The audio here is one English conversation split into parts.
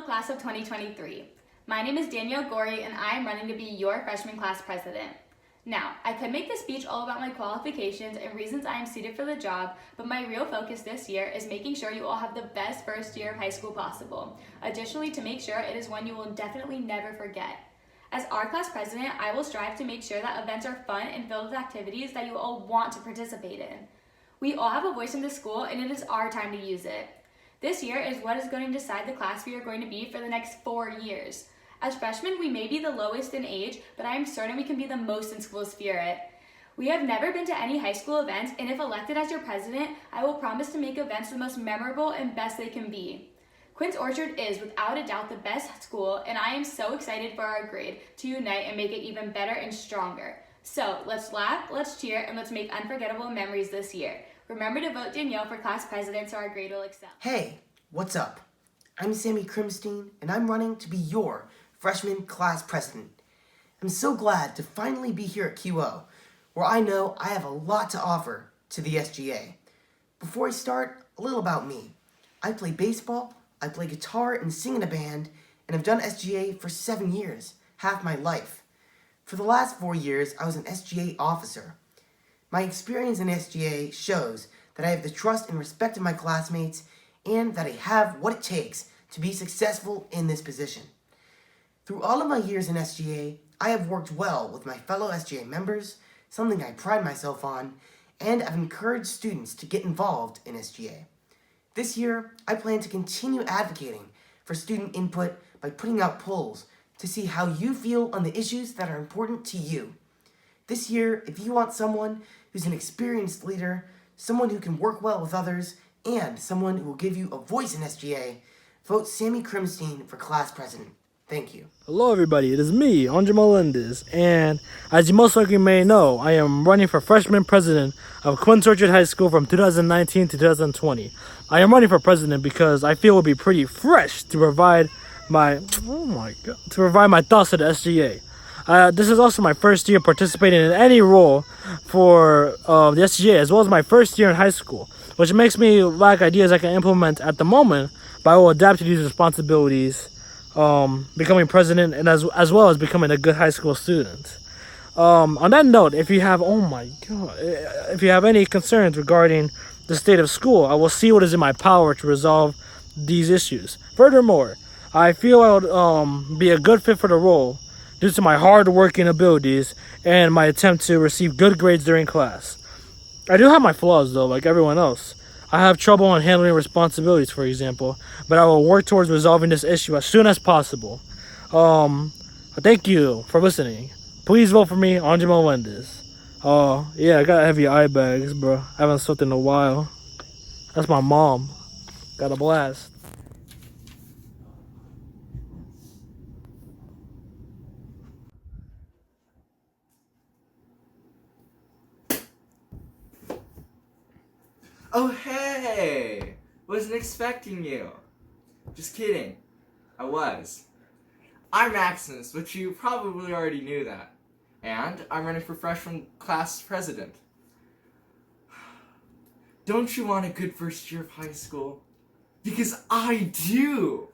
class of 2023. My name is Danielle Gorey and I am running to be your freshman class president. Now, I could make this speech all about my qualifications and reasons I am suited for the job, but my real focus this year is making sure you all have the best first year of high school possible. Additionally, to make sure it is one you will definitely never forget. As our class president, I will strive to make sure that events are fun and filled with activities that you all want to participate in. We all have a voice in the school and it is our time to use it. This year is what is going to decide the class we are going to be for the next 4 years. As freshmen, we may be the lowest in age, but I am certain we can be the most in school spirit. We have never been to any high school events, and if elected as your president, I will promise to make events the most memorable and best they can be. Quince Orchard is, without a doubt, the best school, and I am so excited for our grade to unite and make it even better and stronger. So, let's laugh, let's cheer, and let's make unforgettable memories this year. Remember to vote Danielle for class president so our grade will excel. Hey, what's up? I'm Sammy Crimstein, and I'm running to be your freshman class president. I'm so glad to finally be here at QO, where I know I have a lot to offer to the SGA. Before I start, a little about me. I play baseball, I play guitar and sing in a band, and I've done SGA for 7 years, half my life. For the last 4 years, I was an SGA officer. My experience in SGA shows that I have the trust and respect of my classmates and that I have what it takes to be successful in this position. Through all of my years in SGA, I have worked well with my fellow SGA members, something I pride myself on, and I've encouraged students to get involved in SGA. This year, I plan to continue advocating for student input by putting out polls to see how you feel on the issues that are important to you. This year, if you want someone who's an experienced leader, someone who can work well with others, and someone who will give you a voice in SGA, vote Sammy Crimstein for class president. Thank you. Hello everybody, it is me, Andre Melendez, and as you most likely may know, I am running for freshman president of Quince Orchard High School from 2019 to 2020. I am running for president because I feel it would be pretty fresh to provide my thoughts to the SGA. This is also my first year participating in any role for the SGA, as well as my first year in high school, which makes me lack ideas I can implement at the moment, but I will adapt to these responsibilities, becoming president and as well as becoming a good high school student. On that note, if you have any concerns regarding the state of school, I will see what is in my power to resolve these issues. Furthermore, I feel I would be a good fit for the role due to my hard-working abilities and my attempt to receive good grades during class. I do have my flaws, though, like everyone else. I have trouble in handling responsibilities, for example, but I will work towards resolving this issue as soon as possible. Thank you for listening. Please vote for me, Andre Melendez. Yeah, I got heavy eye bags, bro. I haven't slept in a while. That's my mom. Got a blast. Oh hey! Wasn't expecting you. Just kidding. I was. I'm Maximus, but you probably already knew that. And I'm running for freshman class president. Don't you want a good first year of high school? Because I do!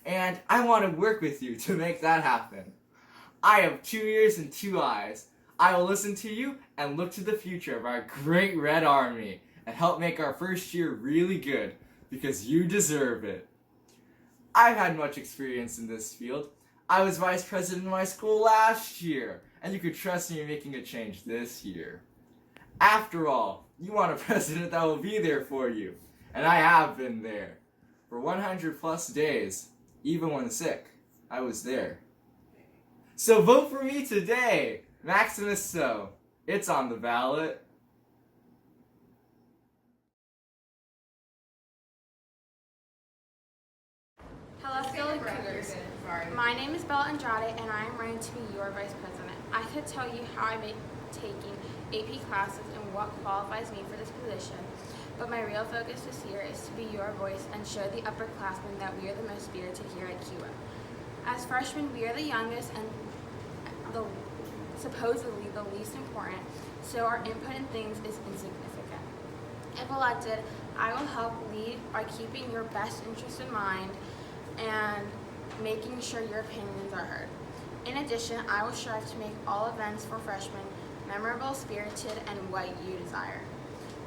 And I want to work with you to make that happen. I have 2 ears and 2 eyes. I will listen to you and look to the future of our great Red Army and help make our first year really good, because you deserve it. I've had much experience in this field. I was vice president in my school last year, and you could trust me in making a change this year. After all, you want a president that will be there for you, and I have been there. For 100 plus days, even when sick, I was there. So vote for me today, Maximus So. It's on the ballot. Hello, fellow Cougars. My name is Bella Andrade, and I am running to be your vice president. I could tell you how I'm taking AP classes and what qualifies me for this position, but my real focus this year is to be your voice and show the upperclassmen that we are the most spirited here at QO. As freshmen, we are the youngest and supposedly the least important, so our input in things is insignificant. If elected, I will help lead by keeping your best interest in mind and making sure your opinions are heard. In addition, I will strive to make all events for freshmen memorable, spirited, and what you desire.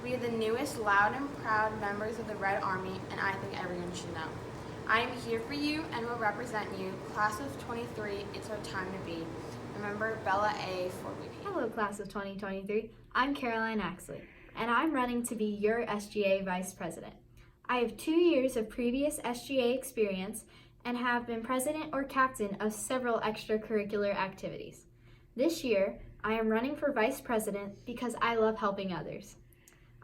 We are the newest, loud and proud members of the Red Army, and I think everyone should know. I am here for you and will represent you. Class of 23, it's our time to be. Remember, Bella A for VP. Hello, class of 2023. I'm Caroline Axley, and I'm running to be your SGA Vice President. I have 2 years of previous SGA experience and have been president or captain of several extracurricular activities. This year, I am running for Vice President because I love helping others.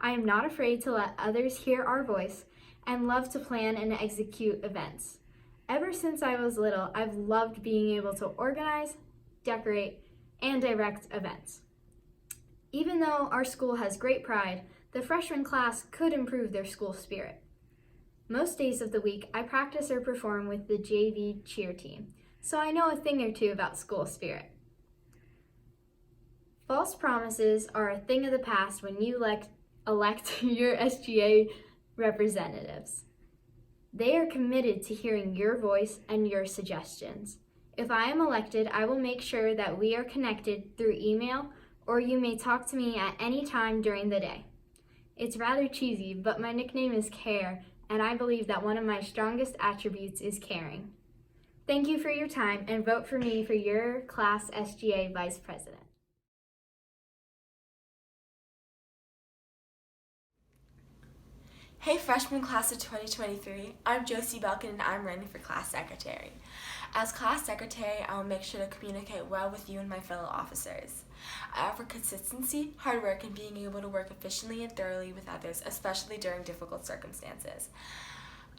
I am not afraid to let others hear our voice and love to plan and execute events. Ever since I was little, I've loved being able to organize, decorate, and direct events. Even though our school has great pride, the freshman class could improve their school spirit. Most days of the week, I practice or perform with the JV cheer team, so I know a thing or two about school spirit. False promises are a thing of the past when you elect your SGA representatives. They are committed to hearing your voice and your suggestions. If I am elected, I will make sure that we are connected through email, or you may talk to me at any time during the day. It's rather cheesy, but my nickname is Care, and I believe that one of my strongest attributes is caring. Thank you for your time, and vote for me for your class SGA Vice President. Hey freshman class of 2023, I'm Josie Belkin and I'm running for class secretary. As class secretary, I will make sure to communicate well with you and my fellow officers. I offer consistency, hard work, and being able to work efficiently and thoroughly with others, especially during difficult circumstances.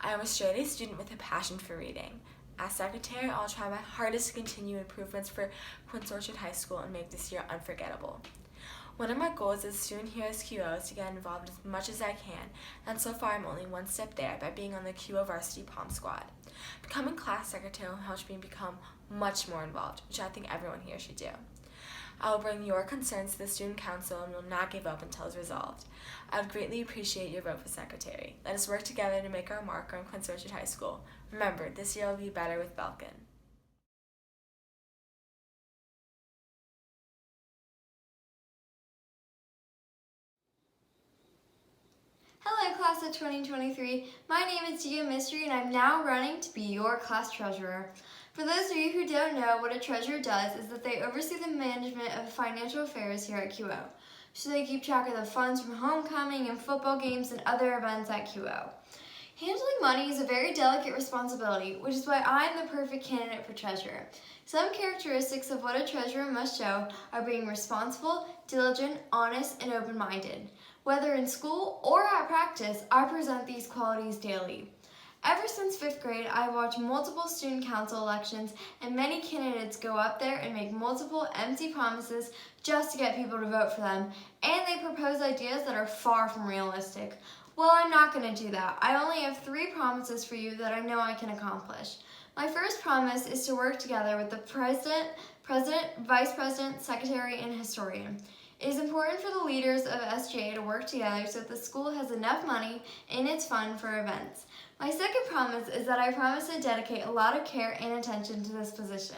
I am a straight-A student with a passion for reading. As secretary, I'll try my hardest to continue improvements for Prince Orchard High School and make this year unforgettable. One of my goals as a student here as QO is to get involved as much as I can, and so far I'm only one step there by being on the QO varsity pom squad. Becoming class secretary will help me become much more involved, which I think everyone here should do. I will bring your concerns to the student council and will not give up until it's resolved. I would greatly appreciate your vote for secretary. Let us work together to make our mark on Prince Orchard High School. Remember, this year will be better with Belkin. Hello class of 2023, my name is Gia Mystery and I'm now running to be your class treasurer. For those of you who don't know, what a treasurer does is that they oversee the management of financial affairs here at QO. So they keep track of the funds from homecoming and football games and other events at QO. Handling money is a very delicate responsibility, which is why I am the perfect candidate for treasurer. Some characteristics of what a treasurer must show are being responsible, diligent, honest, and open-minded. Whether in school or at practice, I present these qualities daily. Ever since 5th grade, I have watched multiple student council elections and many candidates go up there and make multiple empty promises just to get people to vote for them, and they propose ideas that are far from realistic. Well, I'm not going to do that. I only have 3 promises for you that I know I can accomplish. My first promise is to work together with the president, vice president, secretary, and historian. It is important for the leaders of SGA to work together so that the school has enough money in its fund for events. My second promise is that I promise to dedicate a lot of care and attention to this position.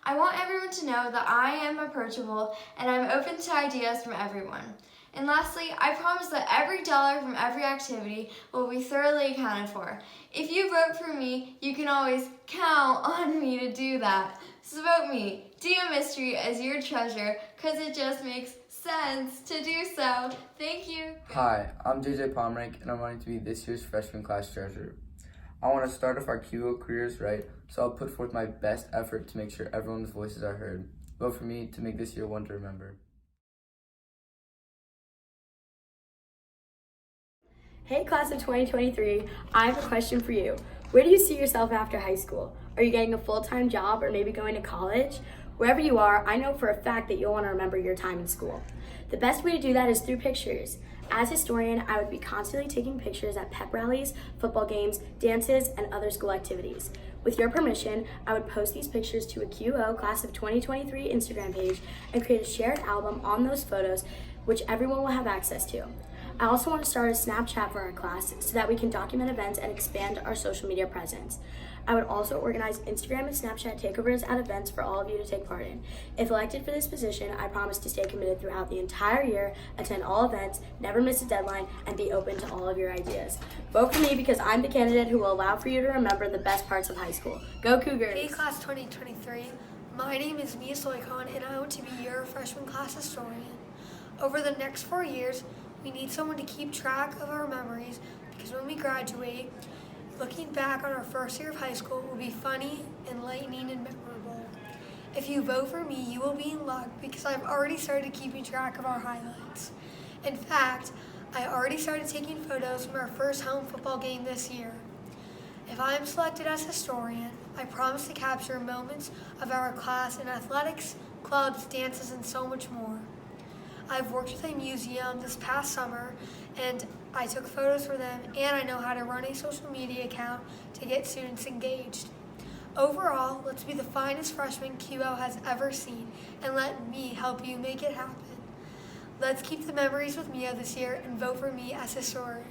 I want everyone to know that I am approachable and I'm open to ideas from everyone. And lastly, I promise that every dollar from every activity will be thoroughly accounted for. If you vote for me, you can always count on me to do that. So vote me, Dia Mystery, as your treasurer, because it just makes sense to do so. Thank you. Hi, I'm JJ Pomerick, and I'm running to be this year's freshman class treasurer. I want to start off our QO careers right, so I'll put forth my best effort to make sure everyone's voices are heard. Vote for me to make this year one to remember. Hey class of 2023, I have a question for you. Where do you see yourself after high school? Are you getting a full-time job or maybe going to college? Wherever you are, I know for a fact that you'll want to remember your time in school. The best way to do that is through pictures. As historian, I would be constantly taking pictures at pep rallies, football games, dances, and other school activities. With your permission, I would post these pictures to a QO Class of 2023 Instagram page and create a shared album on those photos, which everyone will have access to. I also want to start a Snapchat for our class so that we can document events and expand our social media presence. I would also organize Instagram and Snapchat takeovers at events for all of you to take part in. If elected for this position, I promise to stay committed throughout the entire year, attend all events, never miss a deadline, and be open to all of your ideas. Vote for me because I'm the candidate who will allow for you to remember the best parts of high school. Go Cougars! Hey Class 2023, my name is Mia Soikon and I want to be your freshman class historian. Over the next 4 years, we need someone to keep track of our memories because when we graduate, looking back on our first year of high school will be funny, enlightening, and memorable. If you vote for me, you will be in luck because I've already started keeping track of our highlights. In fact, I already started taking photos from our first home football game this year. If I am selected as historian, I promise to capture moments of our class in athletics, clubs, dances, and so much more. I've worked with a museum this past summer and I took photos for them, and I know how to run a social media account to get students engaged. Overall, let's be the finest freshman QO has ever seen, and let me help you make it happen. Let's keep the memories with Mia this year and vote for me as historian.